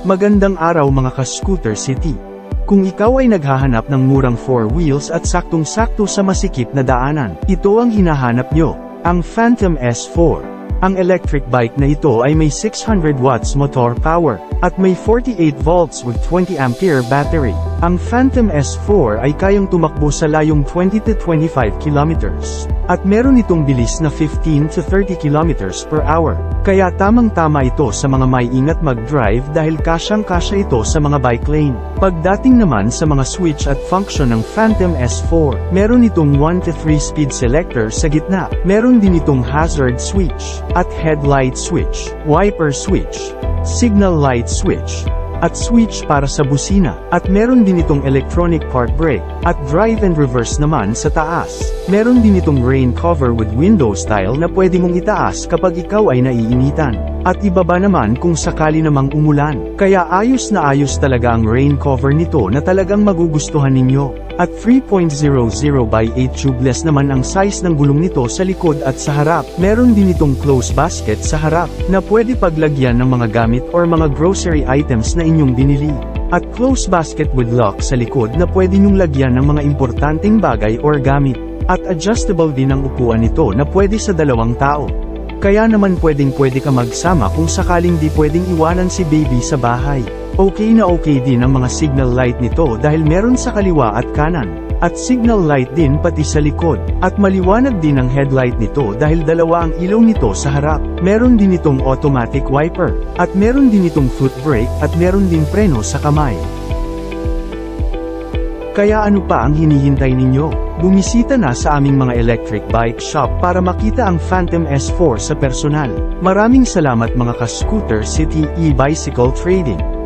Magandang araw mga ka-Scooter City. Kung ikaw ay naghahanap ng murang 4 wheels at saktong-sakto sa masikip na daanan, ito ang hinahanap nyo, ang Phantom S4. Ang electric bike na ito ay may 600 watts motor power, at may 48 volts with 20 ampere battery. Ang Phantom S4 ay kayang tumakbo sa layong 20 to 25 kilometers. At meron itong bilis na 15 to 30 kilometers per hour. Kaya tamang-tama ito sa mga may ingat mag-drive dahil kasyang-kasya ito sa mga bike lane. Pagdating naman sa mga switch at function ng Phantom S4, meron itong 1 to 3 speed selector sa gitna. Meron din itong hazard switch, at headlight switch, wiper switch, signal light switch, at switch para sa busina, at meron din itong electronic park brake, at drive and reverse naman sa taas. Meron din itong rain cover with window style na pwede mong itaas kapag ikaw ay naiinitan, at ibaba naman kung sakali namang umulan. Kaya ayos na ayos talaga ang rain cover nito na talagang magugustuhan ninyo. At 3.00 by 8 tubeless naman ang size ng gulong nito sa likod at sa harap. Meron din itong close basket sa harap, na pwede paglagyan ng mga gamit or mga grocery items na inyong binili. At close basket with lock sa likod na pwede nyong lagyan ng mga importanteng bagay or gamit. At adjustable din ang upuan nito na pwede sa 2 tao. Kaya naman pwedeng-pwede ka magsama kung sakaling di pwedeng iwanan si baby sa bahay. Okay na okay din ang mga signal light nito dahil meron sa kaliwa at kanan. At signal light din pati sa likod. At maliwanag din ang headlight nito dahil 2 ang ilaw nito sa harap. Meron din itong automatic wiper. At meron din itong foot brake at meron din preno sa kamay. Kaya ano pa ang hinihintay ninyo? Bumisita na sa aming mga electric bike shop para makita ang Phantom S4 sa personal. Maraming salamat mga ka-Scooter City e-Bicycle Trading.